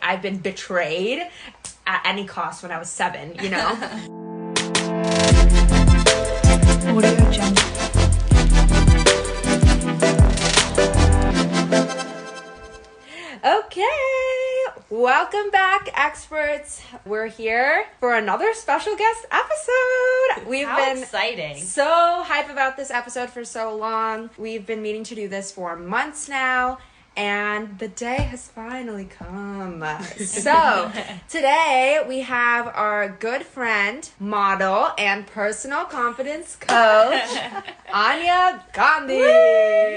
I've been betrayed at any cost when I was 7, you know? Audio Jungle. Okay, welcome back, experts. We're here for another special guest episode. We've been exciting. So hype about this episode for so long. We've been meaning to do this for months now, and the day has finally come. So today we have our good friend, model, and personal confidence coach, Aanya Gandhi.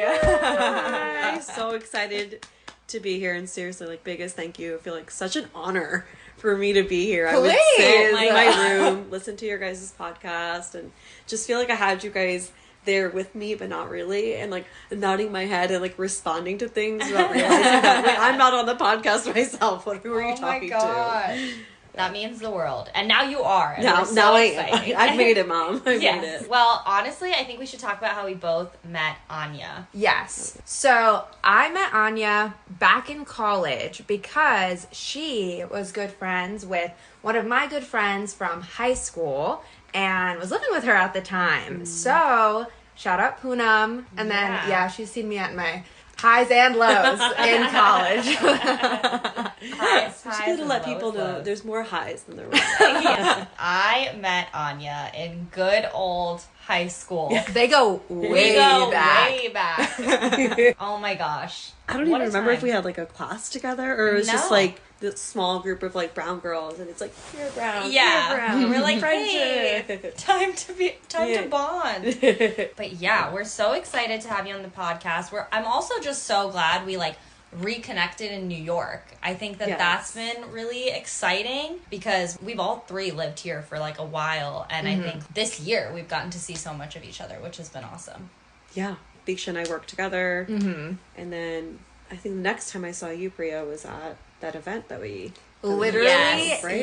I'm so excited to be here, and seriously, like, biggest thank you. I feel like such an honor for me to be here. I would sit in my room, listen to your guys' podcast, and just feel like I had you guys there with me, but not really, and like nodding my head and like responding to things without realizing that wait, I'm not on the podcast myself. What who are you talking to? That means the world. And now you are. And now I've made it, Mom. I've made it. Well, honestly, I think we should talk about how we both met Aanya. Yes. So I met Aanya back in college because she was good friends with one of my good friends from high school and was living with her at the time. So shout out Poonam. And then, she's seen me at my highs and lows in college. Highs to let people know there's more highs than there were. I met Aanya in good old high school. They go way back. Oh my gosh. I don't even remember if we had like a class together or it was just like this small group of like brown girls, and it's like you're brown, you're brown. We're like, hey, time to bond. But yeah, we're so excited to have you on the podcast. I'm also just so glad we like reconnected in New York. I think that's been really exciting because we've all three lived here for like a while, and I think this year we've gotten to see so much of each other, which has been awesome. Yeah, Beeksha and I worked together, and then I think the next time I saw you, Priya, was at that event that we... Literally,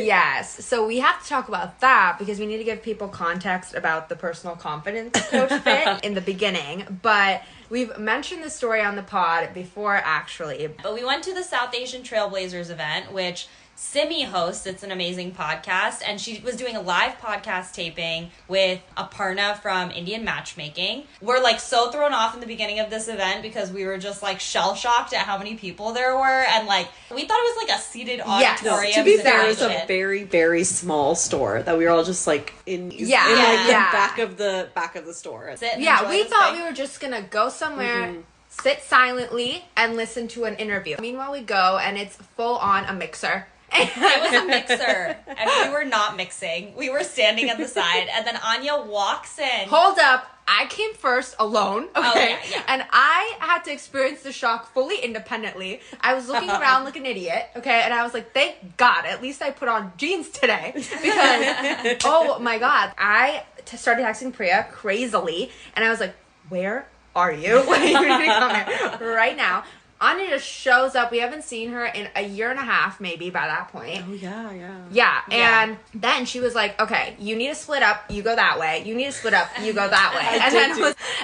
yes. So we have to talk about that because we need to give people context about the personal confidence coach fit in the beginning. But we've mentioned the story on the pod before, actually. But we went to the South Asian Trailblazers event, which Simi hosts. It's an amazing podcast, and she was doing a live podcast taping with Aparna from Indian Matchmaking. We're like so thrown off in the beginning of this event because we were just like shell-shocked at how many people there were, and like we thought it was like a seated auditorium. To be fair, it was a very, very small store that we were all just like in the back of the store. We thought we were just gonna go somewhere, sit silently, and listen to an interview. Meanwhile, we go, and it's full on a mixer. It was a mixer, and we were not mixing. We were standing at the side, and then Aanya walks in. Hold up. I came first alone, okay? Yeah. And I had to experience the shock fully independently. I was looking around like an idiot, okay? And I was like, thank God, at least I put on jeans today. Because, oh my God. I started texting Priya crazily, and I was like, where are you? You need to come here right now. Aanya just shows up. We haven't seen her in a year and a half, maybe, by that point. Oh, yeah. Yeah, and then she was like, okay, you need to split up, you go that way. You need to split up, you go that way.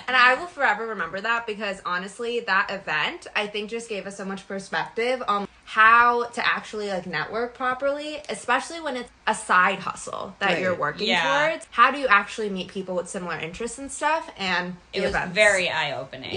And I will forever remember that because, honestly, that event, I think, just gave us so much perspective on how to actually, like, network properly, especially when it's a side hustle that you're working towards. How do you actually meet people with similar interests and stuff? And it was very eye-opening.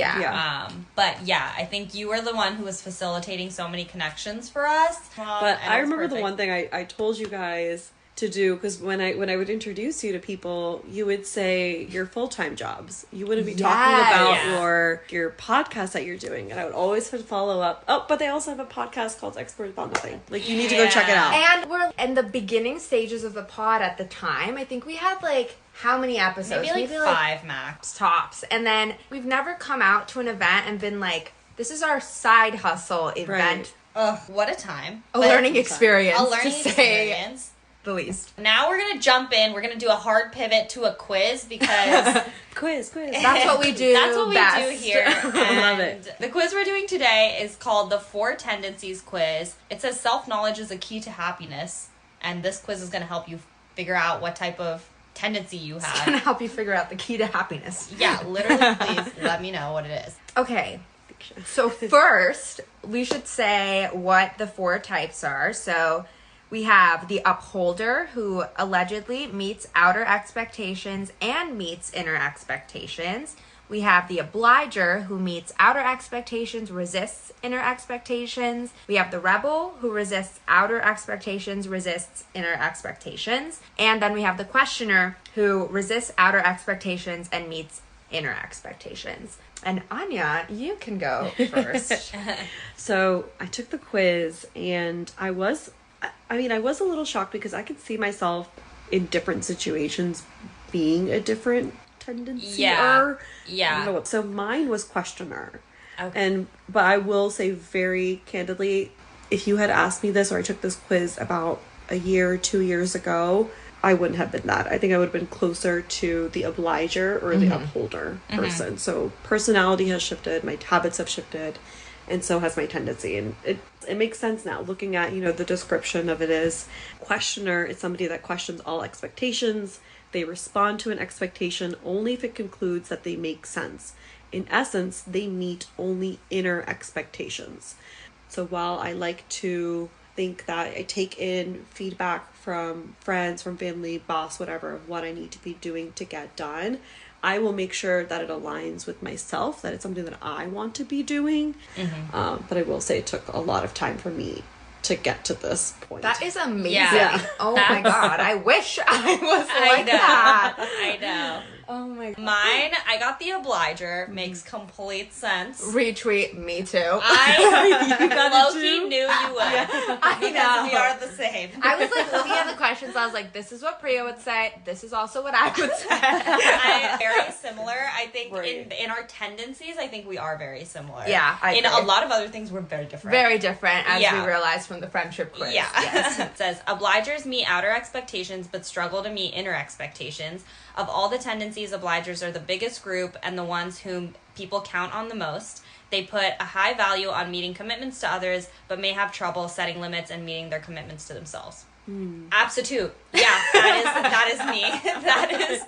But yeah, I think you were the one who was facilitating so many connections for us. But I remember the one thing I told you guys to do, because when I would introduce you to people, you would say your full-time jobs. You wouldn't be talking about your podcast that you're doing, and I would always follow up. Oh, but they also have a podcast called Experts About Nothing. Like, you need to go check it out. And we're in the beginning stages of the pod at the time. I think we had like how many episodes? Maybe 5 max tops. And then we've never come out to an event and been like, this is our side hustle event. Right. Ugh, what a time. A learning experience. The least. Now we're going to jump in. We're going to do a hard pivot to a quiz because... quiz. That's what we do. That's what we do here. I love it. The quiz we're doing today is called the 4 Tendencies Quiz. It says self-knowledge is a key to happiness. And this quiz is going to help you figure out what type of tendency you have. It's going to help you figure out the key to happiness. Yeah, literally, please let me know what it is. Okay. expectations. So first, we should say what the 4 types are. So we have the upholder, who allegedly meets outer expectations and meets inner expectations. We have the obliger, who meets outer expectations, resists inner expectations. We have the rebel, who resists outer expectations, resists inner expectations. And then we have the questioner, who resists outer expectations and meets inner expectations. And Anya, you can go first. So I took the quiz, and I was a little shocked because I could see myself in different situations being a different tendency. Yeah. So mine was questioner. Okay. But I will say very candidly, if you had asked me this, or I took this quiz about a year, 2 years ago, I wouldn't have been that. I think I would have been closer to the obliger or the upholder person. So personality has shifted, my habits have shifted, and so has my tendency. And it makes sense now, looking at, the description of it is questioner. It's somebody that questions all expectations. They respond to an expectation only if it concludes that they make sense. In essence, they meet only inner expectations. So while I like to think that I take in feedback from friends, from family, boss, whatever, of what I need to be doing to get done, I will make sure that it aligns with myself, that it's something that I want to be doing. But I will say it took a lot of time for me to get to this point. That is amazing. Yeah. Oh my God. I wish I was like that. I know. Oh my God. Mine, I got the obliger. Makes complete sense. Retweet, me too. I got it low-key too? knew you would. I Because know. we are the same. I was like looking at the questions. I was like, this is what Priya would say. This is also what I would say. Very similar. I think Right. in our tendencies, I think we are very similar. Yeah, I In agree. a lot of other things, we're very different. Very different, as Yeah. we realized from the friendship quiz. Yeah. Yes. It says, obligers meet outer expectations but struggle to meet inner expectations. Of all the tendencies, obligers are the biggest group and the ones whom people count on the most. They put a high value on meeting commitments to others, but may have trouble setting limits and meeting their commitments to themselves. Absolute. Yeah, that is me. That is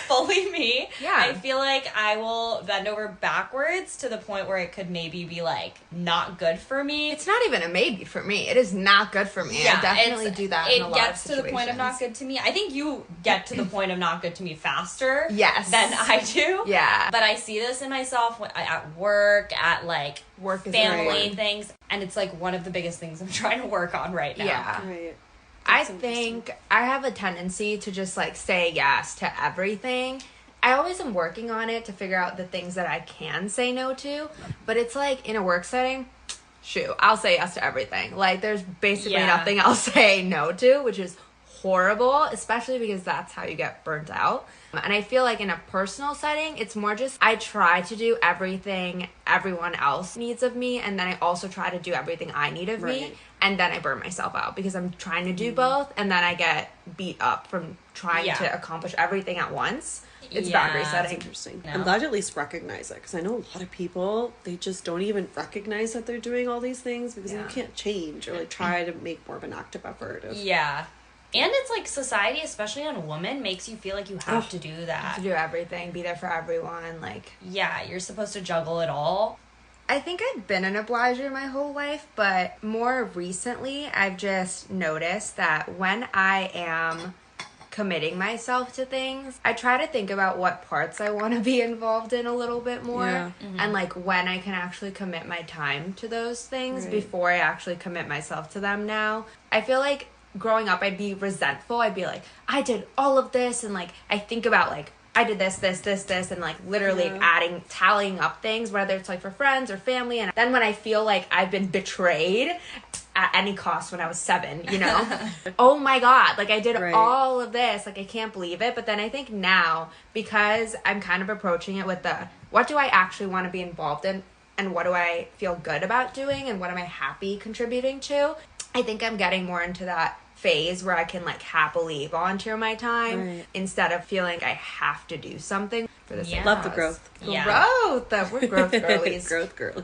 fully me. Yeah. I feel like I will bend over backwards to the point where it could maybe be like not good for me. It's not even a maybe for me. It is not good for me. I definitely it's- do that It in a lot gets of to the point of not good to me. I think you get to the point of not good to me faster Yes. than I do. Yeah. But I see this in myself at work, at like Work is family very- things, and it's like one of the biggest things I'm trying to work on right now. Yeah. Right. I That's interesting. think I have a tendency to just like say yes to everything. I always am working on it to figure out the things that I can say no to, but it's like in a work setting, shoot, I'll say yes to everything. Like there's basically Yeah. nothing I'll say no to, which is horrible, especially because that's how you get burnt out. And I feel like in a personal setting, it's more just I try to do everything everyone else needs of me, and then I also try to do everything I need of me, Right. and then I burn myself out because I'm trying to do both, and then I get beat up from trying Yeah. to accomplish everything at once. It's Yeah, boundary that's setting. Interesting. No. I'm glad you at least recognize it, because I know a lot of people, they just don't even recognize that they're doing all these things because Yeah. you can't change or like try to make more of an active effort. Yeah. And it's like society, especially on women, makes you feel like you have to do that. To do everything, be there for everyone, like Yeah, you're supposed to juggle it all. I think I've been an obliger my whole life, but more recently I've just noticed that when I am committing myself to things, I try to think about what parts I want to be involved in a little bit more, Yeah. and like when I can actually commit my time to those things Right. before I actually commit myself to them now. I feel like growing up I'd be resentful. I'd be like, I did all of this, and like I think about like I did this, and like literally Yeah. tallying up things, whether it's like for friends or family. And then when I feel like I've been betrayed at any cost when I was 7, you know, oh my God, like I did Right. all of this, like I can't believe it. But then I think now, because I'm kind of approaching it with the, what do I actually want to be involved in? And what do I feel good about doing? And what am I happy contributing to? I think I'm getting more into that phase where I can like happily volunteer my time Right. instead of feeling I have to do something. for this. Yeah. Love the growth. Yeah. Growth. We're growth girlies. Growth girly.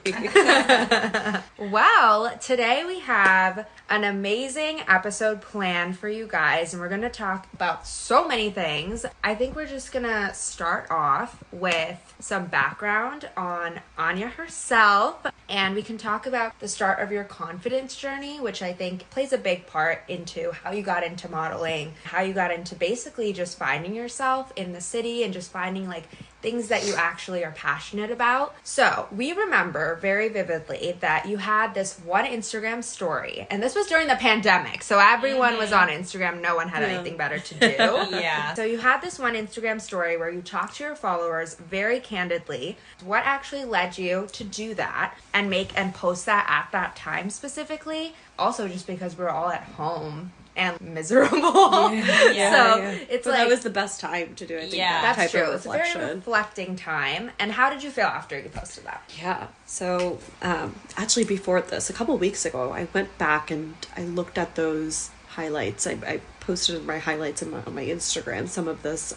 Well, today we have an amazing episode planned for you guys, and we're going to talk about so many things. I think we're just going to start off with some background on Aanya herself, and we can talk about the start of your confidence journey, which I think plays a big part into how you got into modeling, how you got into basically just finding yourself in the city and just finding like things that you actually are passionate about. So we remember very vividly that you had this one Instagram story, and this was during the pandemic, so everyone was on Instagram. No one had anything better to do. Yeah. So you had this one Instagram story where you talked to your followers very candidly. What actually led you to do that and make and post that at that time specifically? Also just because we're all at home and miserable. It's but like that was the best time to do it. That's type true. of It's a very reflection. reflecting time. And how did you feel after you posted that? Yeah. So actually, before this, a couple of weeks ago, I went back and I looked at those highlights. I posted my highlights on my Instagram, some of this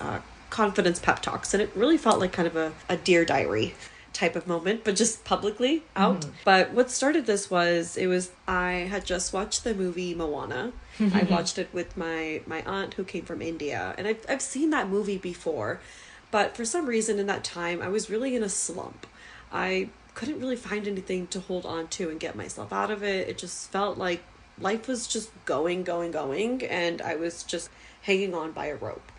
confidence pep talks, and it really felt like kind of a Dear Diary type of moment, but just publicly out. But what started this was I had just watched the movie Moana. I watched it with my aunt who came from India, and I've seen that movie before, but for some reason in that time I was really in a slump. I couldn't really find anything to hold on to and get myself out of it. It just felt like life was just going, and I was just hanging on by a rope.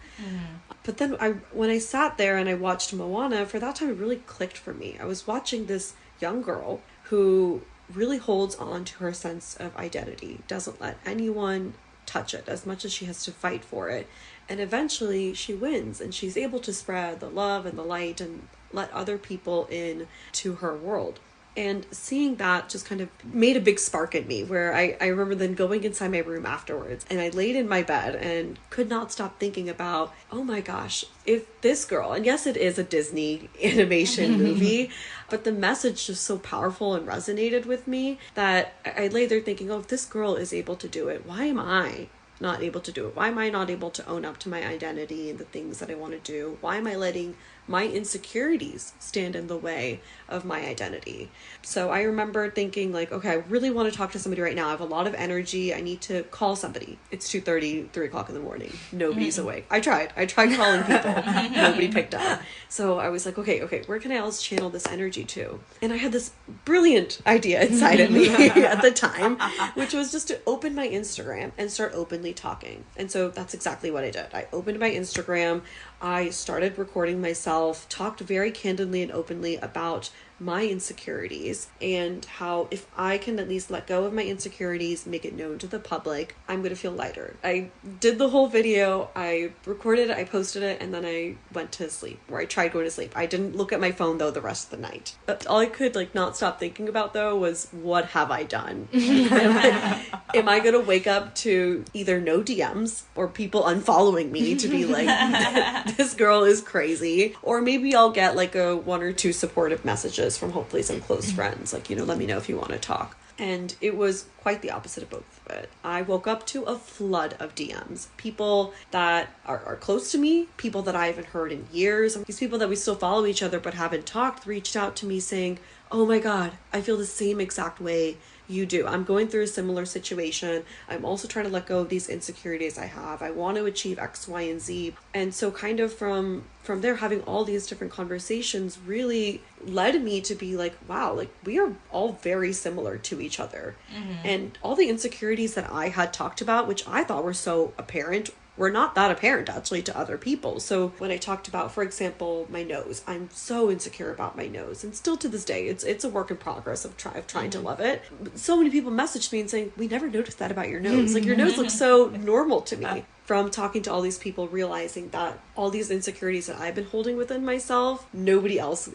But then when I sat there and I watched Moana, for that time it really clicked for me. I was watching this young girl who really holds on to her sense of identity, doesn't let anyone touch it as much as she has to fight for it. And eventually she wins, and she's able to spread the love and the light and let other people in to her world. And seeing that just kind of made a big spark in me, where I remember then going inside my room afterwards, and I laid in my bed and could not stop thinking about, oh my gosh, if this girl, and yes, it is a Disney animation movie, but the message just so powerful and resonated with me that I lay there thinking, oh, if this girl is able to do it, why am I not able to do it? Why am I not able to own up to my identity and the things that I want to do? Why am I letting my insecurities stand in the way of my identity? So I remember thinking like, okay, I really want to talk to somebody right now. I have a lot of energy. I need to call somebody. It's 2:30, 3 o'clock in the morning. Nobody's awake. I tried calling people. Nobody picked up. So I was like, okay, where can I else channel this energy to? And I had this brilliant idea inside of me at the time, which was just to open my Instagram and start openly talking. And so that's exactly what I did. I opened my Instagram. I started recording myself, talked very candidly and openly about my insecurities and how if I can at least let go of my insecurities, make it known to the public, I'm going to feel lighter. I did the whole video, I recorded it, I posted it, and then I went to sleep, or I tried going to sleep. I didn't look at my phone though the rest of the night. But all I could not stop thinking about though was, what have I done? Am I going to wake up to either no DMs or people unfollowing me to be like, this girl is crazy, or maybe I'll get like a 1 or 2 supportive messages from hopefully some close friends, like, let me know if you want to talk. And it was quite the opposite of both of it. I woke up to a flood of DMs. People that are close to me, people that I haven't heard in years. These people that we still follow each other but haven't talked reached out to me saying, oh my God, I feel the same exact way you do. I'm going through a similar situation. I'm also trying to let go of these insecurities I have. I want to achieve X, Y, and Z. And so kind of from there, having all these different conversations really led me to be like, wow, like we are all very similar to each other. And all the insecurities that I had talked about, which I thought were so apparent, were not that apparent actually to other people. So when I talked about, for example, my nose, I'm so insecure about my nose, and still to this day it's a work in progress of trying to love it. But so many people messaged me and saying, we never noticed that about your nose. Like your nose looks so normal to me. From talking to all these people, realizing that all these insecurities that I've been holding within myself, nobody else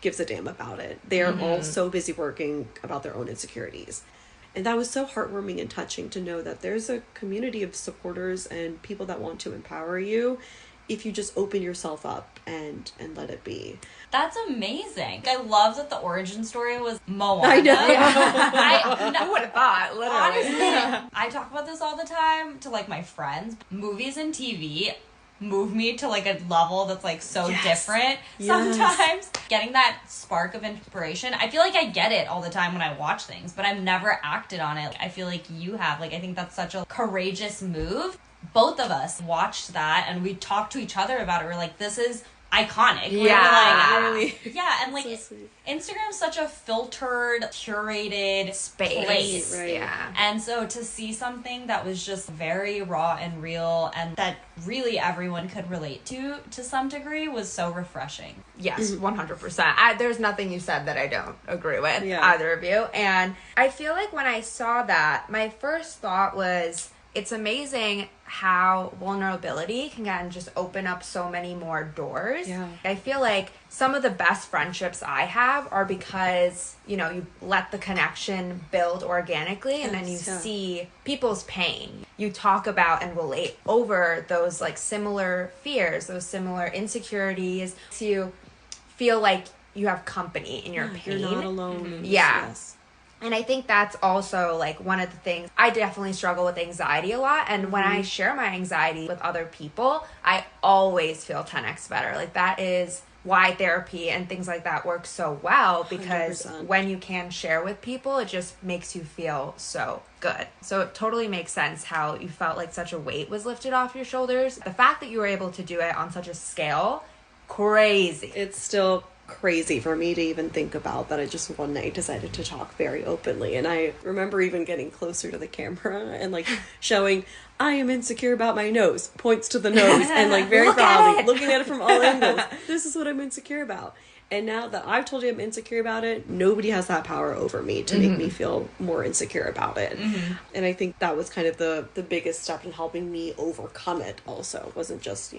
gives a damn about it. They are all so busy working about their own insecurities. And that was so heartwarming and touching to know that there's a community of supporters and people that want to empower you if you just open yourself up and let it be. That's amazing. I love that the origin story was Moana. I know. I would have thought, literally. Honestly, I talk about this all the time to like my friends. Movies and TV move me to like a level that's like so different Yes. sometimes. Getting that spark of inspiration. I feel like I get it all the time when I watch things, but I've never acted on it. I feel like you have. Like, I think that's such a courageous move. Both of us watched that and we talked to each other about it. We're like, this is iconic. Really. Yeah, and like So Instagram's such a filtered, curated place. Right. Yeah. And so to see something that was just very raw and real and that really everyone could relate to some degree was so refreshing. Yes, 100%. There's nothing you said that I don't agree with, either of you. And I feel like when I saw that, my first thought was, it's amazing how vulnerability can just open up so many more doors. Yeah. I feel like some of the best friendships I have are because, you let the connection build organically and then you see people's pain. You talk about and relate over those like similar fears, those similar insecurities, to feel like you have company in your pain. You're not alone. Mm-hmm. Yes. And I think that's also like one of the things. I definitely struggle with anxiety a lot. And when I share my anxiety with other people, I always feel 10x better. Like that is why therapy and things like that work so well, because 100%. when you can share with people, it just makes you feel so good. So it totally makes sense how you felt like such a weight was lifted off your shoulders. The fact that you were able to do it on such a scale, crazy. It's still crazy for me to even think about that I just one night decided to talk very openly. And I remember even getting closer to the camera and like showing I am insecure about my nose, points to the nose, and like very proudly looking at it from all angles. This is what I'm insecure about. And now that I've told you I'm insecure about it, nobody has that power over me to make me feel more insecure about it. And I think that was kind of the biggest step in helping me overcome it also. It wasn't just,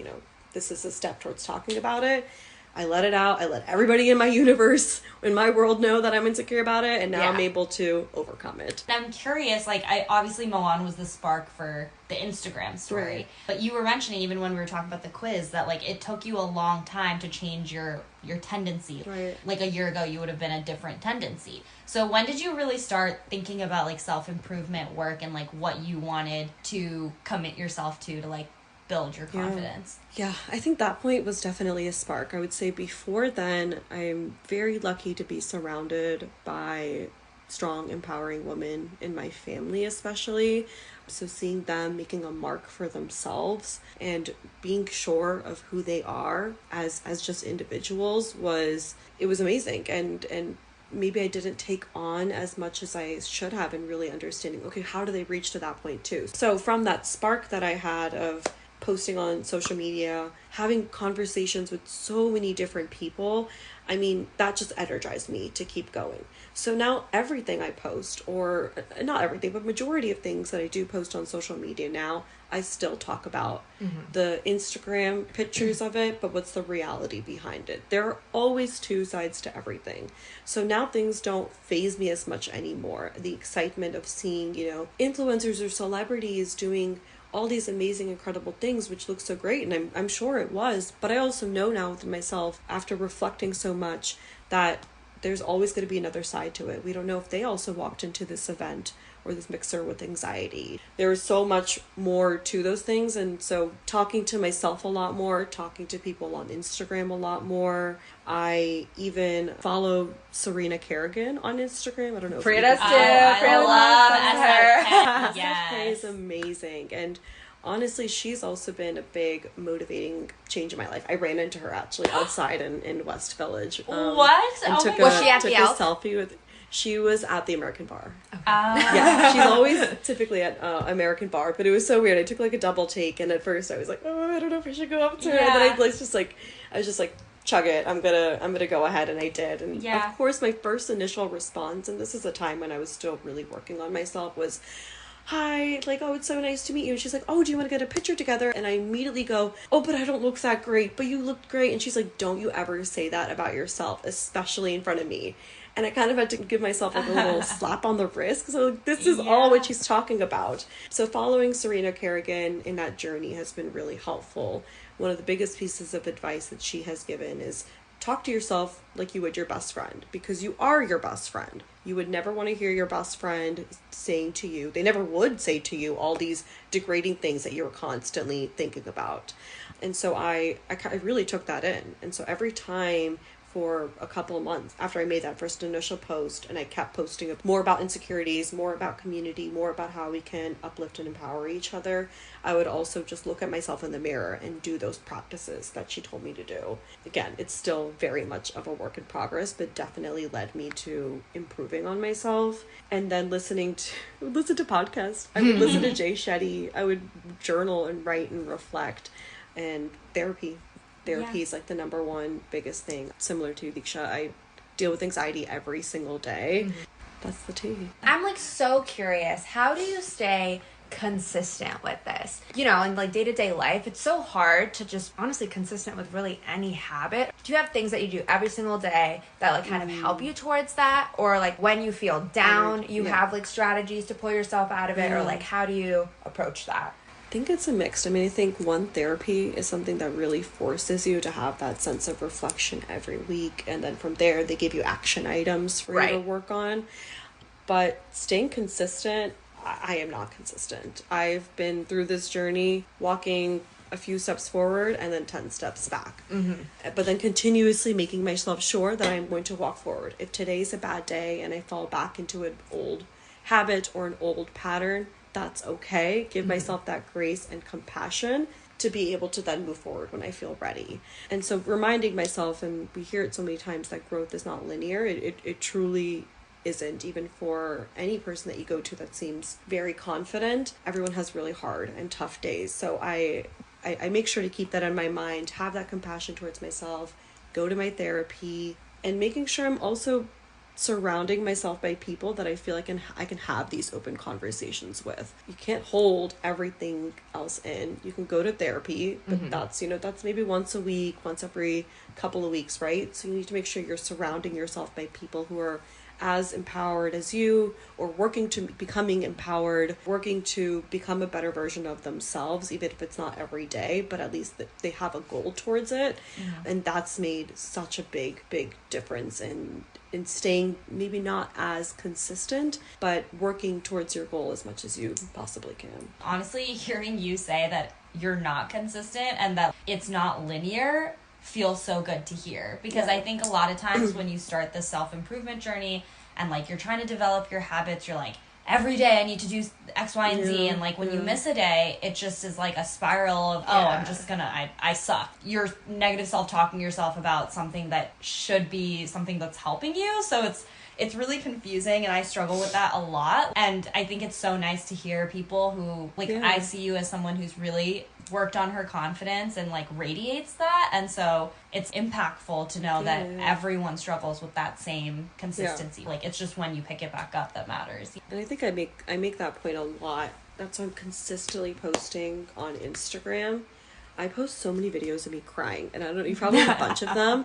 this is a step towards talking about it. I let it out. I let everybody in my universe, in my world, know that I'm insecure about it, and now I'm able to overcome it. I'm curious, like, obviously Moan was the spark for the Instagram story, Right. but you were mentioning, even when we were talking about the quiz, that, like, it took you a long time to change your tendency. Right. Like, a year ago, you would have been a different tendency. So when did you really start thinking about, like, self-improvement work and, like, what you wanted to commit yourself to, like, build your confidence? Yeah, I think that point was definitely a spark. I would say before then, I'm very lucky to be surrounded by strong, empowering women in my family, especially. So seeing them making a mark for themselves and being sure of who they are as just individuals was amazing. And maybe I didn't take on as much as I should have in really understanding, okay, how do they reach to that point too? So from that spark that I had of posting on social media, having conversations with so many different people, I mean, that just energized me to keep going. So now everything I post, or not everything, but majority of things that I do post on social media now, I still talk about the Instagram pictures of it, but what's the reality behind it? There are always two sides to everything. So now things don't faze me as much anymore. The excitement of seeing, influencers or celebrities doing all these amazing, incredible things, which looks so great, and I'm sure it was, but I also know now within myself, after reflecting so much, that there's always going to be another side to it. We don't know if they also walked into this event or this mixer with anxiety. There is so much more to those things, and so talking to myself a lot more, talking to people on Instagram a lot more. I even follow Serena Kerrigan on Instagram. I don't know if Frida's too. I love her. Yes. is amazing. And honestly, she's also been a big motivating change in my life. I ran into her actually outside in West Village. What? And took Was she at the a Elk? selfie with. She was at the American Bar. Yeah. Yeah, she's always typically at American Bar, but it was so weird. I took like a double take, and at first I was like, oh, I don't know if I should go up to her. And then I was just like, chug it. I'm gonna go ahead, and I did. And of course, my first initial response, and this is a time when I was still really working on myself, was, hi, like, oh, it's so nice to meet you. And she's like, oh, do you want to get a picture together? And I immediately go, oh, but I don't look that great, but you looked great. And she's like, don't you ever say that about yourself, especially in front of me. And I kind of had to give myself like a little slap on the wrist, because I'm like, this is all what she's talking about. So following Serena Kerrigan in that journey has been really helpful. One of the biggest pieces of advice that she has given is talk to yourself like you would your best friend, because you are your best friend. You would never want to hear your best friend saying to you, they never would say to you all these degrading things that you're constantly thinking about. And so I really took that in. And so every time for a couple of months after I made that first initial post, and I kept posting more about insecurities, more about community, more about how we can uplift and empower each other, I would also just look at myself in the mirror and do those practices that she told me to do. Again, it's still very much of a work in progress, but definitely led me to improving on myself. And then listen to podcasts. I would listen to Jay Shetty. I would journal and write and reflect. And therapy is like the number one biggest thing. Similar to Diksha, I deal with anxiety every single day. That's the tea. I'm like so curious, how do you stay consistent with this? You know, in like day-to-day life, it's so hard to just honestly consistent with really any habit. Do you have things that you do every single day that like kind of help you towards that? Or like when you feel down, you have like strategies to pull yourself out of it? Or like how do you approach that? I think it's a mix. I mean, I think therapy is something that really forces you to have that sense of reflection every week. And then from there, they give you action items for you to work on. But staying consistent, I am not consistent. I've been through this journey walking a few steps forward and then 10 steps back. But then continuously making myself sure that I'm going to walk forward. If today's a bad day and I fall back into an old habit or an old pattern, that's okay. Give myself that grace and compassion to be able to then move forward when I feel ready. And so reminding myself, and we hear it so many times, that growth is not linear. It truly isn't. Even for any person that you go to that seems very confident, everyone has really hard and tough days. So I make sure to keep that in my mind, have that compassion towards myself, go to my therapy, and making sure I'm also surrounding myself by people that I feel like I can have these open conversations with. You can't hold everything else in. You can go to therapy, but that's maybe once a week, once every couple of weeks, right? So you need to make sure you're surrounding yourself by people who are as empowered as you, or working to becoming empowered, working to become a better version of themselves, even if it's not every day, but at least they have a goal towards it. And that's made such a big difference in staying maybe not as consistent, but working towards your goal as much as you possibly can. Honestly, hearing you say that you're not consistent and that it's not linear feels so good to hear, because I think a lot of times when you start the self-improvement journey and like you're trying to develop your habits, you're like, every day I need to do X, Y, and Z. And like when you miss a day, it just is like a spiral of, I'm just gonna, I suck. You're negative self-talking yourself about something that should be something that's helping you. So it's really confusing, and I struggle with that a lot. And I think it's so nice to hear people who, like, I see you as someone who's really worked on her confidence and like radiates that, and so it's impactful to know that everyone struggles with that same consistency. Like it's just when you pick it back up that matters. And I think I make that point a lot. That's why I'm consistently posting on Instagram. I post so many videos of me crying, and I don't know, you probably have a bunch of them.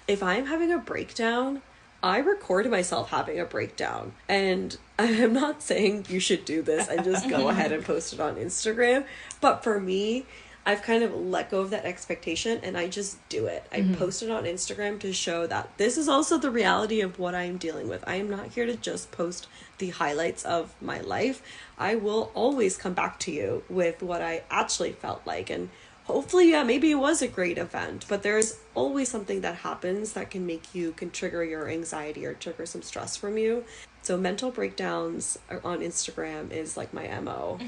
If I'm having a breakdown, I record myself having a breakdown, and I'm not saying you should do this and just go ahead and post it on Instagram, but for me, I've kind of let go of that expectation and I just do it. I post it on Instagram to show that this is also the reality of what I'm dealing with. I am not here to just post the highlights of my life. I will always come back to you with what I actually felt like, and hopefully, maybe it was a great event, but there's always something that happens that can trigger your anxiety or trigger some stress from you. So mental breakdowns on Instagram is like my MO.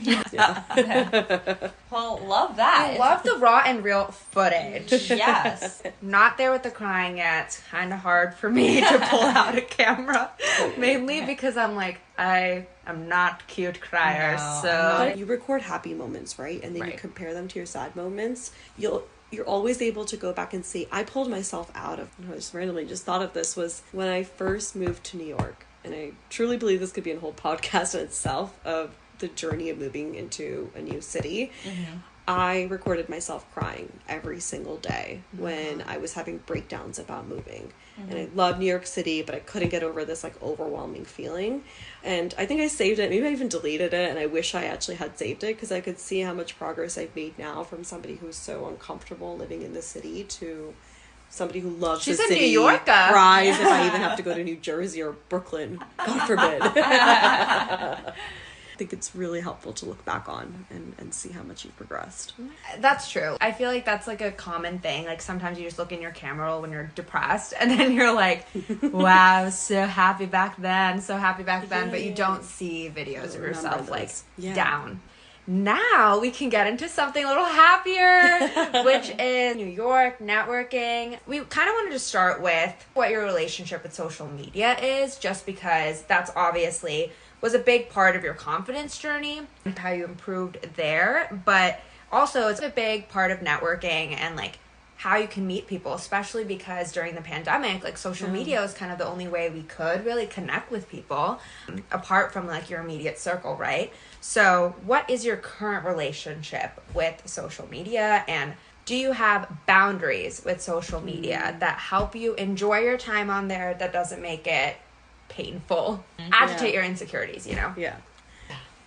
Well, love that. I love the raw and real footage. Yes. Not there with the crying yet. It's kind of hard for me to pull out a camera. Mainly because I'm like, I am not cute crier. So you record happy moments, right? And then you compare them to your sad moments. You're always able to go back and see. I pulled myself out of, I just randomly just thought of this, was when I first moved to New York. And I truly believe this could be a whole podcast in itself of the journey of moving into a new city. I recorded myself crying every single day when I was having breakdowns about moving. And I love New York City, but I couldn't get over this like overwhelming feeling. And I think I saved it. Maybe I even deleted it, and I wish I actually had saved it, because I could see how much progress I've made now from somebody who's so uncomfortable living in the city to somebody who loves She's the a city. New Yorker. Cries if I even have to go to New Jersey or Brooklyn. God forbid. I think it's really helpful to look back on and see how much you've progressed. That's true. I feel like that's like a common thing. Like sometimes you just look in your camera roll when you're depressed and then you're like, wow, I was so happy back then, but you don't see videos of yourself like down. Now we can get into something a little happier, which is New York, networking. We kind of wanted to start with what your relationship with social media is, just because that's obviously was a big part of your confidence journey and how you improved there. But also it's a big part of networking and like how you can meet people, especially because during the pandemic, like social media was kind of the only way we could really connect with people apart from like your immediate circle, right? So what is your current relationship with social media, and do you have boundaries with social media that help you enjoy your time on there that doesn't make it painful, agitate your insecurities, you know? Yeah.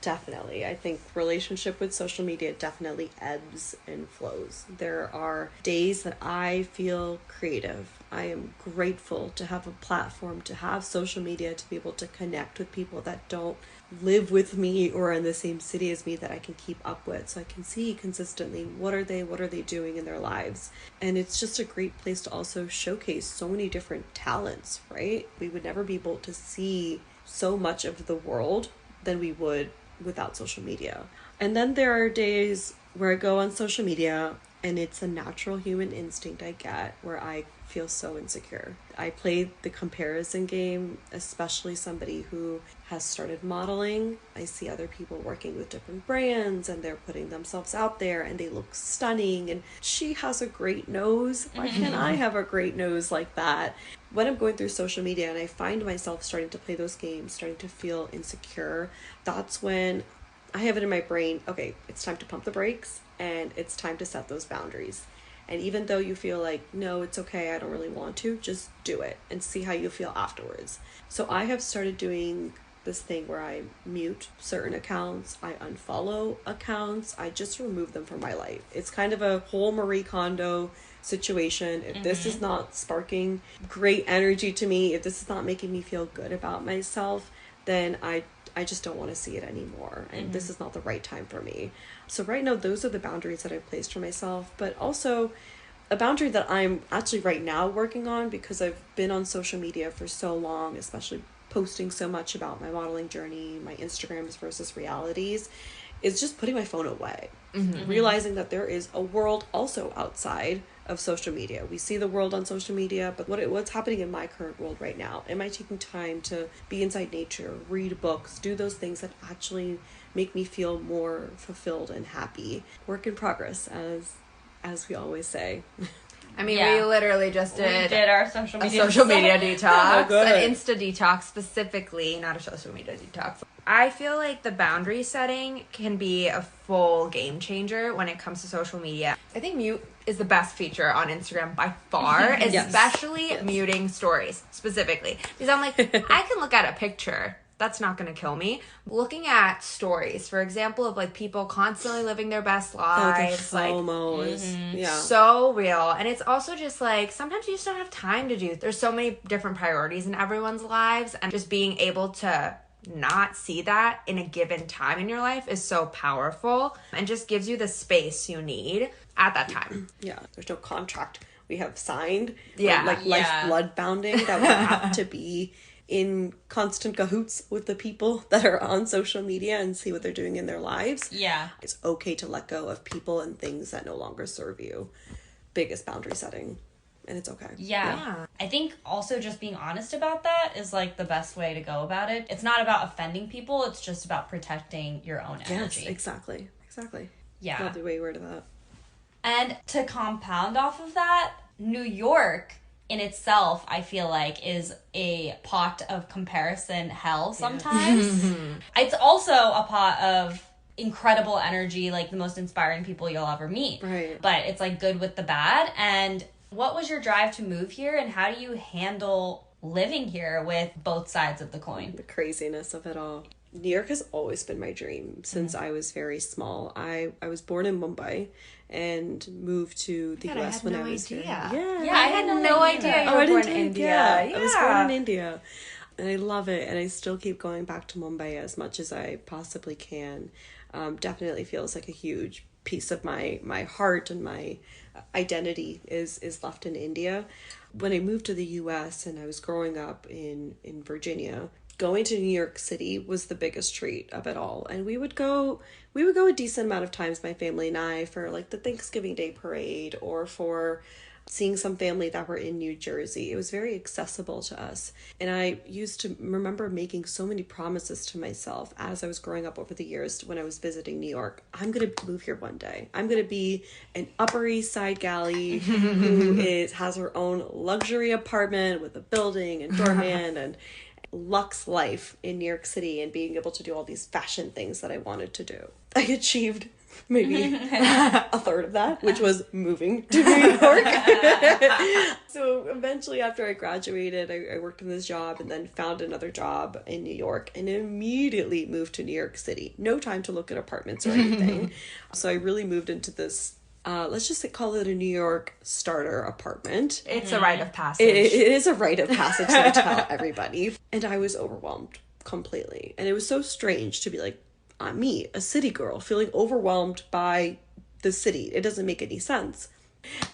Definitely. I think relationship with social media definitely ebbs and flows. There are days that I feel creative. I am grateful to have a platform, to have social media, to be able to connect with people that don't live with me or in the same city as me, that I can keep up with, so I can see consistently what are they doing in their lives. And it's just a great place to also showcase so many different talents, right? We would never be able to see so much of the world than we would without social media. And then there are days where I go on social media and it's a natural human instinct I get where I feel so insecure. I play the comparison game, especially somebody who has started modeling. I see other people working with different brands and they're putting themselves out there and they look stunning, and she has a great nose. Why can't I have a great nose like that? When I'm going through social media and I find myself starting to play those games, starting to feel insecure, that's when I have it in my brain, okay, it's time to pump the brakes and it's time to set those boundaries. And even though you feel like, no, it's okay, I don't really want to, just do it and see how you feel afterwards. So I have started doing this thing where I mute certain accounts, I unfollow accounts, I just remove them from my life. It's kind of a whole Marie Kondo situation. If this is not sparking great energy to me, if this is not making me feel good about myself, then I just don't want to see it anymore. And this is not the right time for me. So right now, those are the boundaries that I've placed for myself. But also a boundary that I'm actually right now working on, because I've been on social media for so long, especially posting so much about my modeling journey, my Instagrams versus realities, is just putting my phone away. Realizing that there is a world also outside of social media. We see the world on social media, but what's happening in my current world right now? Am I taking time to be inside nature, read books, do those things that actually make me feel more fulfilled and happy? Work in progress, as we always say. I mean, we literally just did our social media detox, an Insta detox specifically, not a social media detox. I feel like the boundary setting can be a full game changer when it comes to social media. I think mute is the best feature on Instagram by far, especially muting stories specifically. Because I'm like, I can look at a picture. That's not going to kill me. Looking at stories, for example, of like people constantly living their best lives. The FOMO is so real. And it's also just like, sometimes you just don't have time to do. There's so many different priorities in everyone's lives. And just being able to not see that in a given time in your life is so powerful and just gives you the space you need at that time. Yeah, there's no contract we have signed. Life blood bounding that we have to be in constant cahoots with the people that are on social media and see what they're doing in their lives. Yeah. It's okay to let go of people and things that no longer serve you. Biggest boundary setting. And it's okay. Yeah. I think also just being honest about that is like the best way to go about it. It's not about offending people. It's just about protecting your own energy. Yes, exactly. Yeah. Love the way you worded that. And to compound off of that, New York in itself, I feel like, is a pot of comparison hell sometimes. It's also a pot of incredible energy, like the most inspiring people you'll ever meet. Right. But it's like good with the bad. And what was your drive to move here, and how do you handle living here with both sides of the coin? The craziness of it all. New York has always been my dream since I was very small. I was born in Mumbai and moved to the US when I was here. Yeah, I had no idea you were born in India. I was born in India. And I love it. And I still keep going back to Mumbai as much as I possibly can. Definitely feels like a huge piece of my heart and my identity is left in India. When I moved to the US and I was growing up in Virginia, going to New York City was the biggest treat of it all. And we would go a decent amount of times, my family and I, for like the Thanksgiving Day parade or for seeing some family that were in New Jersey. It was very accessible to us. And I used to remember making so many promises to myself as I was growing up over the years when I was visiting New York. I'm going to move here one day. I'm going to be an Upper East Side galley who has her own luxury apartment with a building and doorman and luxe life in New York City and being able to do all these fashion things that I wanted to do. I achieved maybe a third of that, which was moving to New York. So eventually after I graduated, I worked in this job and then found another job in New York and immediately moved to New York City. No time to look at apartments or anything. So I really moved into this, let's just call it a New York starter apartment. It's a rite of passage. It is a rite of passage that I tell everybody. And I was overwhelmed completely. And it was so strange to be like, me, a city girl, feeling overwhelmed by the city. It doesn't make any sense.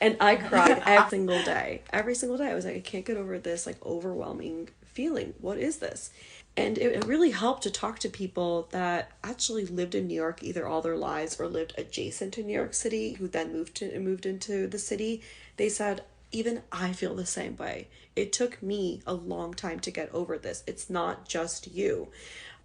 And I cried every single day. Every single day. I was like, I can't get over this like overwhelming feeling. What is this? And it really helped to talk to people that actually lived in New York either all their lives or lived adjacent to New York City, who then moved into the city. They said, even I feel the same way. It took me a long time to get over this. It's not just you.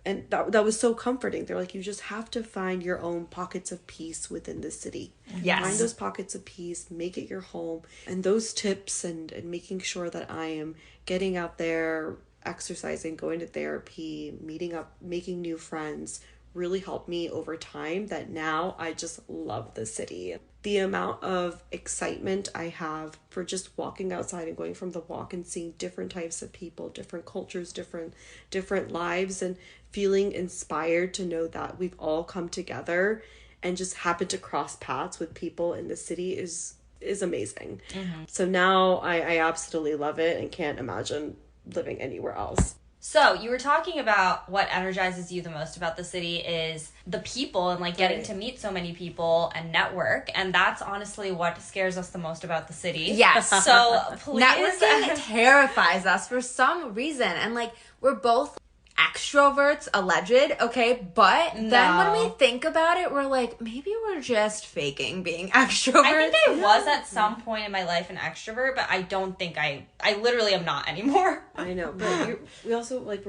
And that was so comforting. They're like, you just have to find your own pockets of peace within the city. Yes. Find those pockets of peace, make it your home. And those tips and making sure that I am getting out there, exercising, going to therapy, meeting up, making new friends really helped me over time that now I just love the city. The amount of excitement I have for just walking outside and going from the walk and seeing different types of people, different cultures, different lives, and feeling inspired to know that we've all come together and just happened to cross paths with people in the city is amazing. Mm-hmm. So now I absolutely love it and can't imagine living anywhere else. So you were talking about what energizes you the most about the city is the people and like getting to meet so many people and network. And that's honestly what scares us the most about the city. Yes. So please. Networking terrifies us for some reason. And like, we're both extroverts, alleged, okay? But then when we think about it, we're like, maybe we're just faking being extroverts. I think I was at some point in my life an extrovert, but I don't think I literally am not anymore. I know, but we also, like,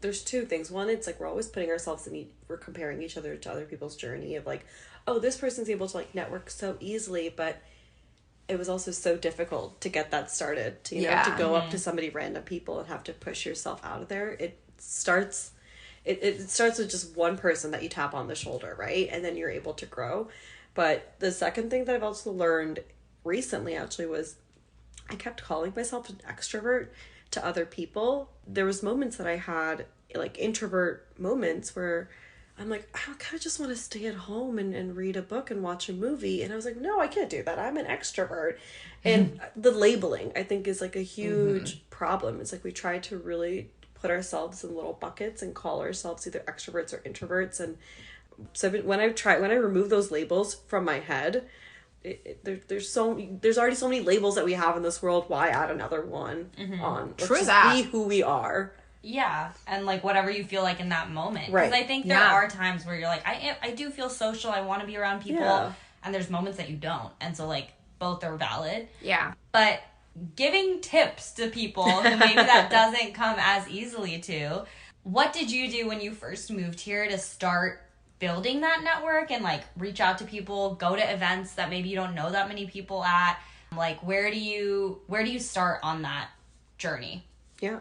there's two things. One, it's like we're always putting ourselves we're comparing each other to other people's journey of like, oh, this person's able to like network so easily, but it was also so difficult to get that started, to, you know, to go up to somebody, random people, and have to push yourself out of there. It starts with just one person that you tap on the shoulder, right? And then you're able to grow. But the second thing that I've also learned recently actually was I kept calling myself an extrovert to other people. There was moments that I had, like introvert moments, where I'm like, I kind of just want to stay at home and read a book and watch a movie. And I was like, no, I can't do that. I'm an extrovert. And the labeling, I think, is like a huge problem. It's like we try to really put ourselves in little buckets and call ourselves either extroverts or introverts. And so when I remove those labels from my head, there's already so many labels that we have in this world. Why add another one on? Let's just be who we are. Yeah, and like whatever you feel like in that moment. Right. Because I think there are times where you're like, I do feel social, I want to be around people, and there's moments that you don't. And so like both are valid. Yeah. But giving tips to people who maybe that doesn't come as easily to, what did you do when you first moved here to start building that network and like reach out to people, go to events that maybe you don't know that many people at? Like where do you start on that journey? Yeah.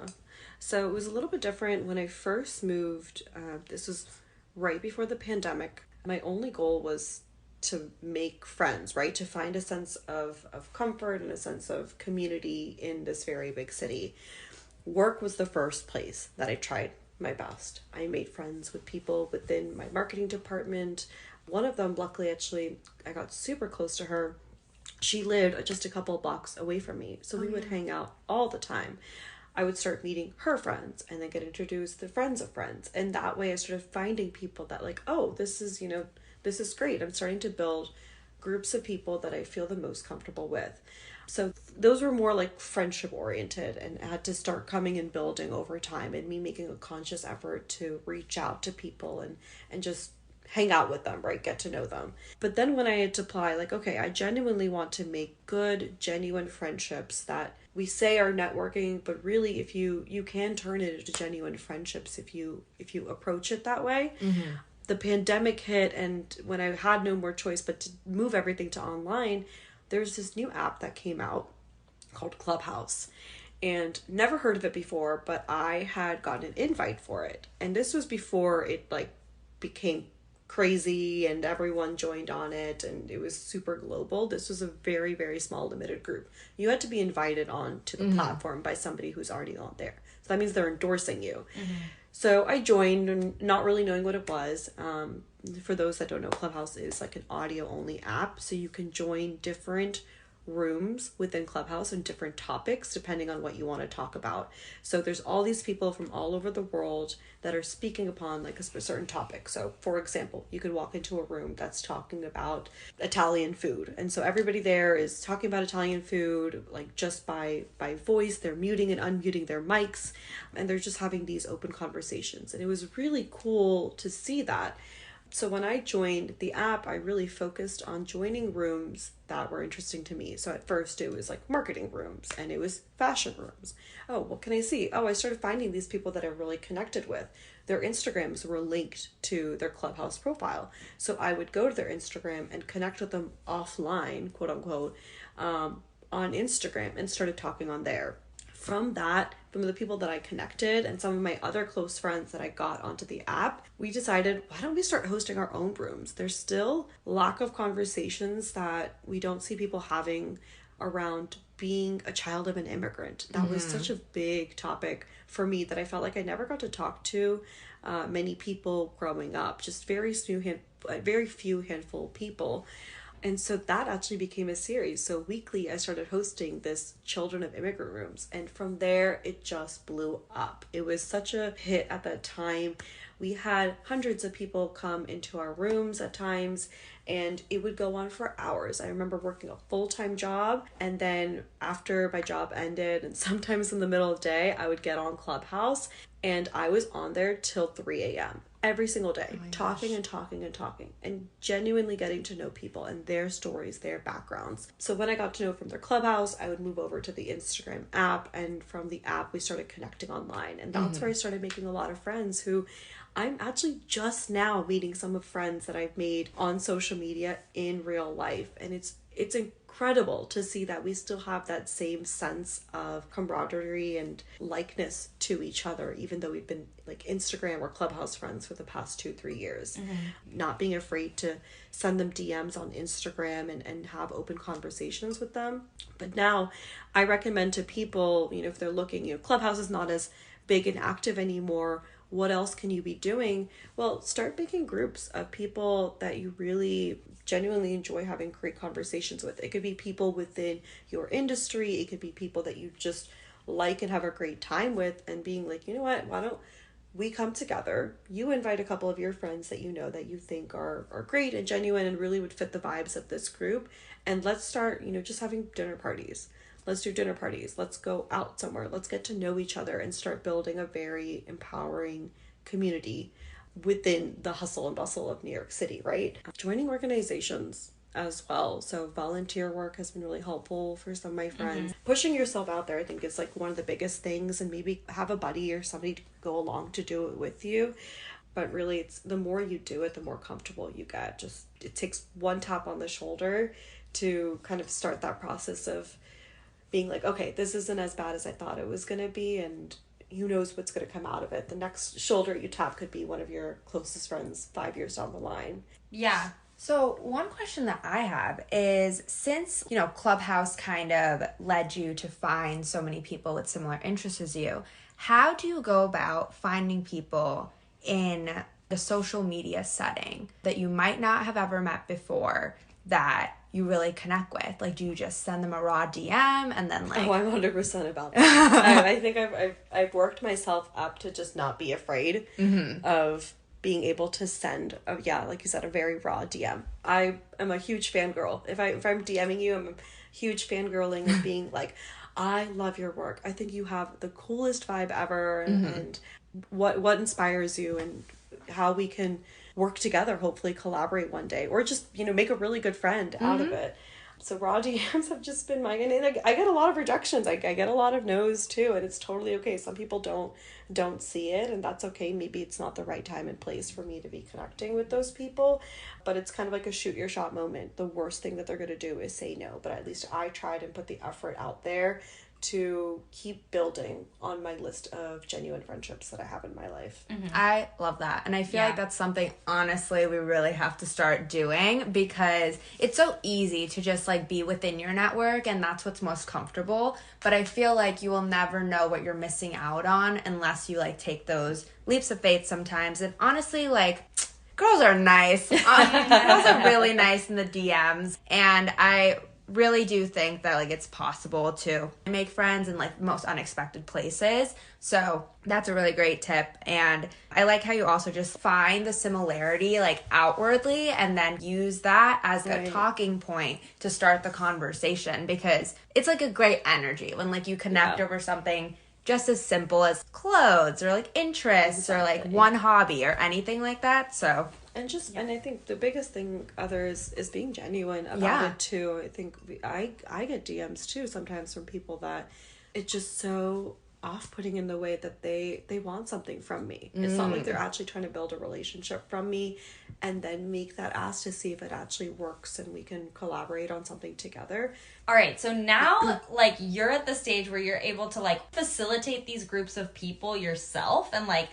So it was a little bit different when I first moved. This was right before the pandemic. My only goal was to make friends, right? To find a sense of comfort and a sense of community in this very big city. Work was the first place that I tried my best. I made friends with people within my marketing department. One of them, luckily, actually, I got super close to her. She lived just a couple of blocks away from me. So we would hang out all the time. I would start meeting her friends and then get introduced to friends of friends. And that way I started finding people that like, oh, this is, this is great. I'm starting to build groups of people that I feel the most comfortable with. So those were more like friendship oriented and had to start coming and building over time, and me making a conscious effort to reach out to people and just hang out with them, right? Get to know them. But then when I had to apply, like, okay, I genuinely want to make good, genuine friendships that we say are networking, but really if you can turn it into genuine friendships if you approach it that way. Mm-hmm. The pandemic hit, and when I had no more choice but to move everything to online, there's this new app that came out called Clubhouse. And never heard of it before, but I had gotten an invite for it. And this was before it like became crazy and everyone joined on it and it was super global. This was a very, very small limited group. You had to be invited on to the platform by somebody who's already on there. So that means they're endorsing you. Mm-hmm. So I joined and not really knowing what it was. For those that don't know, Clubhouse is like an audio only app. So you can join different rooms within Clubhouse and different topics depending on what you want to talk about. So there's all these people from all over the world that are speaking upon like a certain topic. So for example, you could walk into a room that's talking about Italian food, and so everybody there is talking about Italian food like just by voice. They're muting and unmuting their mics and they're just having these open conversations, and it was really cool to see that. So when I joined the app, I really focused on joining rooms that were interesting to me. So at first it was like marketing rooms and it was fashion rooms. Oh, what can I see? Oh, I started finding these people that I really connected with. Their Instagrams were linked to their Clubhouse profile. So I would go to their Instagram and connect with them offline, quote unquote, on Instagram, and started talking on there. From the people that I connected and some of my other close friends that I got onto the app, we decided, why don't we start hosting our own rooms? There's still lack of conversations that we don't see people having around being a child of an immigrant. That was such a big topic for me that I felt like I never got to talk to many people growing up, just very few handful of people. And so that actually became a series. So weekly, I started hosting this Children of Immigrant Rooms. And from there, it just blew up. It was such a hit at that time. We had hundreds of people come into our rooms at times, and it would go on for hours. I remember working a full-time job, and then after my job ended, and sometimes in the middle of the day, I would get on Clubhouse, and I was on there till 3 a.m. every single day, talking and talking and talking, and genuinely getting to know people and their stories, their backgrounds. So when I got to know from their Clubhouse, I would move over to the Instagram app, and from the app, we started connecting online. And that's where I started making a lot of friends who I'm actually just now meeting some of friends that I've made on social media in real life. And it's incredible to see that we still have that same sense of camaraderie and likeness to each other, even though we've been like Instagram or Clubhouse friends for the past 2-3 years. Not being afraid to send them DMs on Instagram and have open conversations with them. But now I recommend to people, if they're looking, Clubhouse is not as big and active anymore. What else can you be doing? Well, start making groups of people that you really genuinely enjoy having great conversations with. It could be people within your industry. It could be people that you just like and have a great time with, and being like, you know what, why don't we come together? You invite a couple of your friends that you know that you think are great and genuine and really would fit the vibes of this group. And let's start, just having dinner parties. Let's do dinner parties. Let's go out somewhere. Let's get to know each other and start building a very empowering community within the hustle and bustle of New York City, right? Joining organizations as well. So volunteer work has been really helpful for some of my friends. Pushing yourself out there, I think, is like one of the biggest things, and maybe have a buddy or somebody to go along to do it with you. But really, it's the more you do it, the more comfortable you get. It takes one tap on the shoulder to kind of start that process of being like, okay, this isn't as bad as I thought it was going to be, and who knows what's going to come out of it. The next shoulder you tap could be one of your closest friends 5 years down the line. Yeah. So one question that I have is, since, Clubhouse kind of led you to find so many people with similar interests as you, how do you go about finding people in the social media setting that you might not have ever met before that you really connect with? Like, do you just send them a raw DM and then like... Oh, I'm 100% about that. I think I've worked myself up to just not be afraid of being able to send, like you said, a very raw DM. I am a huge fangirl. If I'm DMing you, I'm a huge fangirling and being like, I love your work. I think you have the coolest vibe ever, and what inspires you, and how we can work together, hopefully collaborate one day, or just, make a really good friend out of it. So raw DMs have just been I get a lot of rejections. I get a lot of no's too, and it's totally okay. Some people don't see it, and that's okay. Maybe it's not the right time and place for me to be connecting with those people, but it's kind of like a shoot your shot moment. The worst thing that they're going to do is say no, but at least I tried and put the effort out there to keep building on my list of genuine friendships that I have in my life. I love that. And I feel like that's something, honestly, we really have to start doing, because it's so easy to just like be within your network and that's what's most comfortable. But I feel like you will never know what you're missing out on unless you like take those leaps of faith sometimes. And honestly, like, girls are nice. Girls are really nice in the DMs. And I really do think that like it's possible to make friends in like most unexpected places. So that's a really great tip. And I like how you also just find the similarity like outwardly and then use that as a talking point to start the conversation, because it's like a great energy when like you connect over something just as simple as clothes or like interests or like one hobby or anything like that. So and I think the biggest thing is being genuine about it too. I think I get DMs too sometimes from people that it's just so off-putting in the way that they want something from me. It's not like they're actually trying to build a relationship from me and then make that ask to see if it actually works and we can collaborate on something together. All right, so now like you're at the stage where you're able to like facilitate these groups of people yourself, and like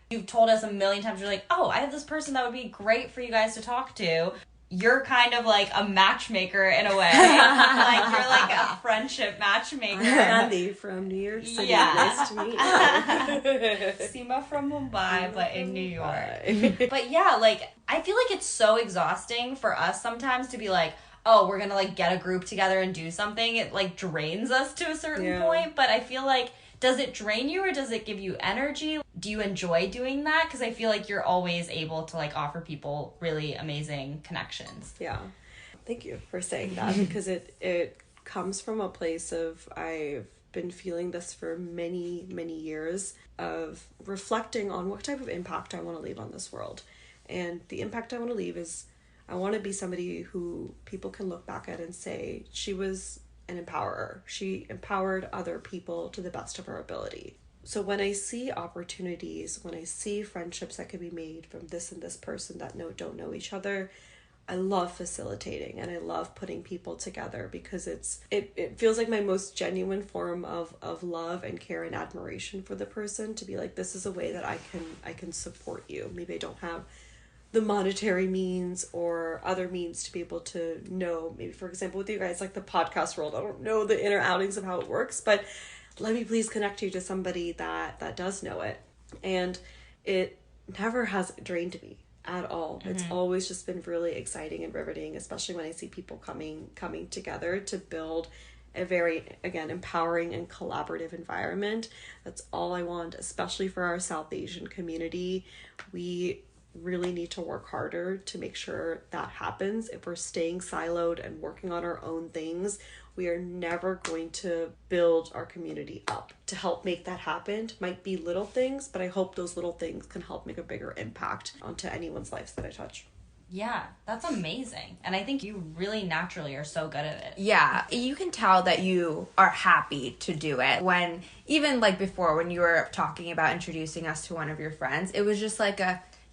you've told us a million times, you're like, oh, I have this person that would be great for you guys to talk to. You're kind of like a matchmaker in a way. Like you're like a friendship matchmaker. Aanya Gandhi from New York City. Nice to meet you. Seema from Mumbai, but in New York. But yeah, like I feel like it's so exhausting for us sometimes to be like, oh, we're gonna like get a group together and do something. It like drains us to a certain point. But I feel like, does it drain you or does it give you energy? Do you enjoy doing that? Because I feel like you're always able to like offer people really amazing connections. Yeah. Thank you for saying that, because it comes from a place of, I've been feeling this for many, many years, of reflecting on what type of impact I want to leave on this world. And the impact I want to leave is, I want to be somebody who people can look back at and say, she was an empowerer. She empowered other people to the best of her ability. So when I see opportunities, when I see friendships that can be made from this and this person that don't know each other, I love facilitating and I love putting people together, because it feels like my most genuine form of love and care and admiration for the person, to be like, this is a way that I can support you. Maybe I don't have the monetary means or other means to be able to know, maybe for example with you guys, like the podcast world, I don't know the inner outings of how it works, but let me please connect you to somebody that does know it. And it never has drained me at all. It's always just been really exciting and riveting, especially when I see people coming together to build a very, again, empowering and collaborative environment. That's all I want, especially for our South Asian community. We really need to work harder to make sure that happens. If we're staying siloed and working on our own things, we are never going to build our community up. To help make that happen might be little things, but I hope those little things can help make a bigger impact onto anyone's lives that I touch. Yeah, that's amazing. And I think you really naturally are so good at it. Yeah, you can tell that you are happy to do it. When, even like before, when you were talking about introducing us to one of your friends, it was just like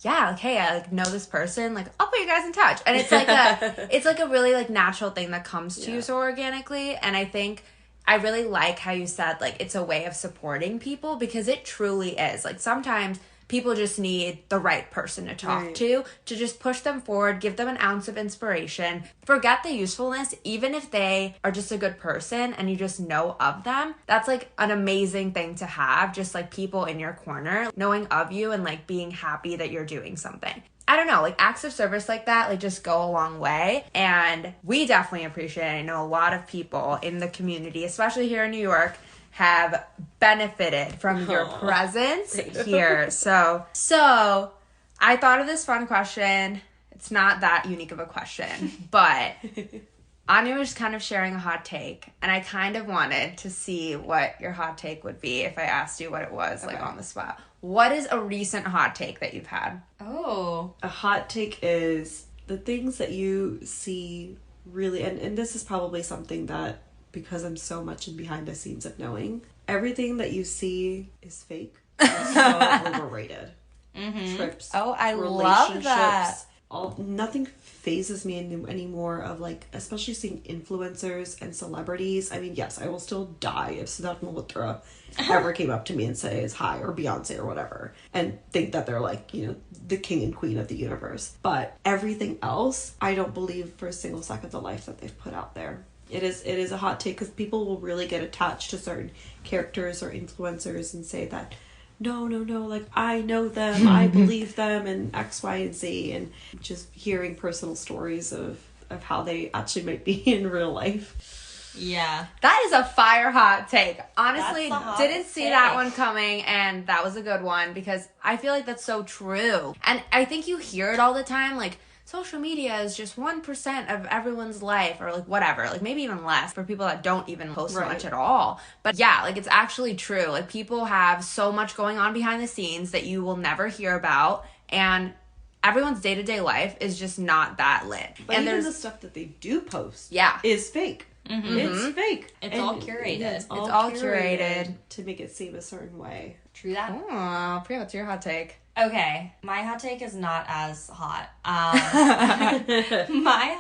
hey, I like know this person, like I'll put you guys in touch. And it's like a really like natural thing that comes to you so organically. And I think I really like how you said like it's a way of supporting people, because it truly is. Like sometimes people just need the right person to talk to just push them forward, give them an ounce of inspiration. Forget the usefulness, even if they are just a good person and you just know of them. That's like an amazing thing to have, just like people in your corner, knowing of you and like being happy that you're doing something. I don't know, like acts of service like that, like just go a long way. And we definitely appreciate it. I know a lot of people in the community, especially here in New York, have benefited from your presence here. So I thought of this fun question. It's not that unique of a question, but Aanya was kind of sharing a hot take, and I kind of wanted to see what your hot take would be if I asked you what it was, like on the spot. What is a recent hot take that you've had? Oh. A hot take is the things that you see really, and this is probably something that, because I'm so much in behind the scenes of knowing, everything that you see is fake. It's so overrated. Trips. Oh, I love that. Nothing phases me anymore of like, especially seeing influencers and celebrities. I mean, yes, I will still die if Siddharth Malhotra ever came up to me and says hi, or Beyonce or whatever, and think that they're like, you know, the king and queen of the universe. But everything else, I don't believe for a single second the life that they've put out there. It is a hot take, because people will really get attached to certain characters or influencers and say that, no, like, I know them, I believe them, and X, Y, and Z, and just hearing personal stories of how they actually might be in real life. Yeah. That is a fire hot take. Honestly, That's a hot didn't see take. that one coming, and that was a good one, because I feel like that's so true. And I think you hear it all the time, like, social media is just 1% of everyone's life, or like whatever, like maybe even less for people that don't even post much at all. But yeah, like it's actually true. Like people have so much going on behind the scenes that you will never hear about, and everyone's day-to-day life is just not that lit. But and even the stuff that they do post Yeah. is fake. It's fake. It's all curated. It's all curated to make it seem a certain way. True that. Oh, Priya, what's your hot take? Okay, my hot take is not as hot. My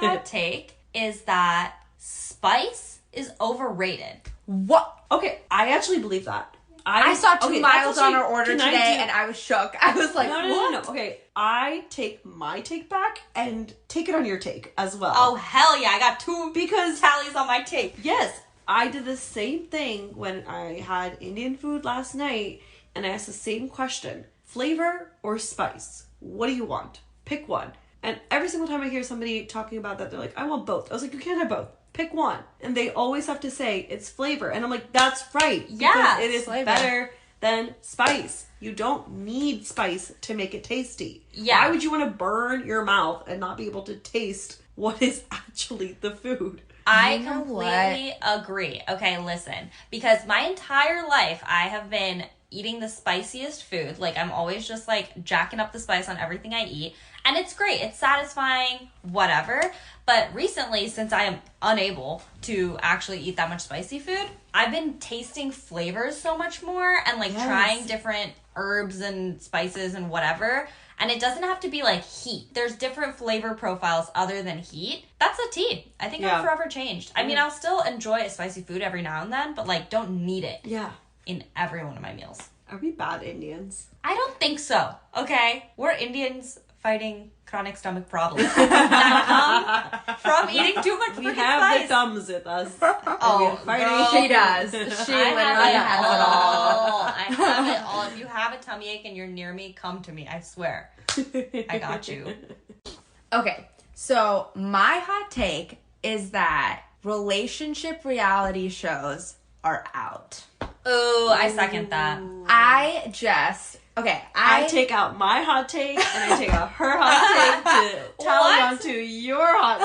hot take is that spice is overrated. What? Okay, I actually believe that. I saw 2 miles actually, on our order today, and I was shook. I was like, no. Okay, I take my take back and take it on your take as well. Oh, hell yeah, I got 2 because tallies on my take. Yes, I did the same thing when I had Indian food last night, and I asked the same question. Flavor or spice? What do you want? Pick one. And every single time I hear somebody talking about that, they're like, I want both. I was like, you can't have both. Pick one. And they always have to say it's flavor. And I'm like, that's right. Yeah, because it is flavor. better than spice. You don't need spice to make it tasty. Yeah. Why would you want to burn your mouth and not be able to taste what is actually the food? I You know completely agree. Okay, listen. Because my entire life, I have been eating the spiciest food. Like, I'm always just, like, jacking up the spice on everything I eat. And it's great. It's satisfying, whatever. But recently, since I am unable to actually eat that much spicy food, I've been tasting flavors so much more and, like, trying different herbs and spices and whatever. And it doesn't have to be, like, heat. There's different flavor profiles other than heat. That's a tea. I think I'm forever changed. I mean, I'll still enjoy a spicy food every now and then, but, like, don't need it. Yeah. In every one of my meals. Are we bad Indians? I don't think so. Okay? We're Indians fighting chronic stomach problems that come from eating too much We freaking have spice. the thumbs with us. Oh, girl. She does. She I literally has it all. I have it all. If you have a tummy ache and you're near me, come to me. I swear. I got you. Okay, so my hot take is that relationship reality shows are out. Ooh, I second that. I take out my hot take and I take out her hot take to tally onto your hot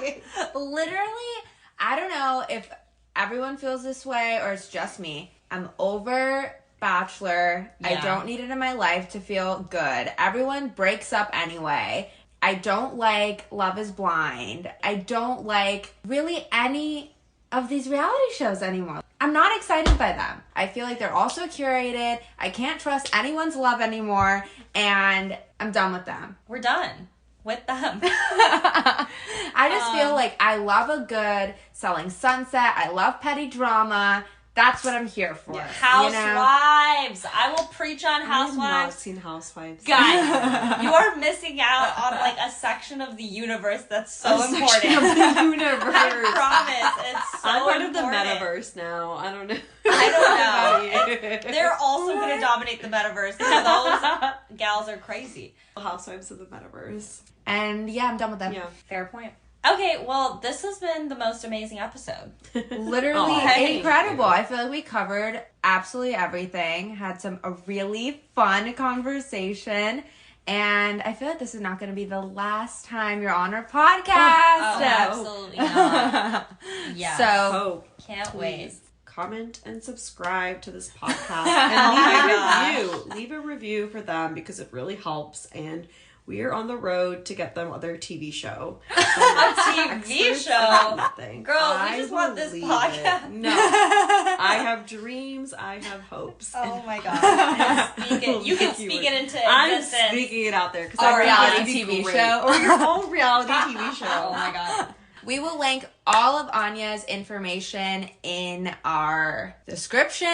take. literally, I don't know if everyone feels this way or it's just me. I'm over Bachelor. Yeah. I don't need it in my life to feel good. Everyone breaks up anyway. I don't like Love is Blind. I don't like really any of these reality shows anymore. I'm not excited by them. I feel like they're also curated. I can't trust anyone's love anymore, and I'm done with them. We're done with them. I just feel like I love a good Selling Sunset. I love petty drama. That's what I'm here for. Yes. Housewives. I will preach on I have not Housewives. seen Housewives. Guys, you are missing out on like a section of the universe that's so important. Section of the universe. I promise, it's so I'm part of important. the metaverse now. I don't know. I don't know. About you. They're also going to dominate the metaverse because those gals are crazy. Housewives of the metaverse. And yeah, I'm done with them. Yeah. Fair point. Okay, well, this has been the most amazing episode. Literally Aw, incredible. I feel like we covered absolutely everything. Had a really fun conversation. And I feel like this is not going to be the last time you're on our podcast. Oh, absolutely not. Yeah. So, can't wait. Comment and subscribe to this podcast my and leave a review for them because it really helps. And we are on the road to get them their TV show. A TV show? Nothing. Girl, we just want this believe podcast. it. No. I have dreams. I have hopes. Oh my god. You can speak it into I'm existence. speaking it out there. Because a reality TV show. Or your own reality TV show. Oh my god. we will link all of Anya's information in our description.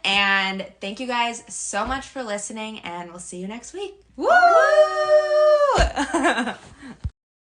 And thank you guys so much for listening. And we'll see you next week. Woo!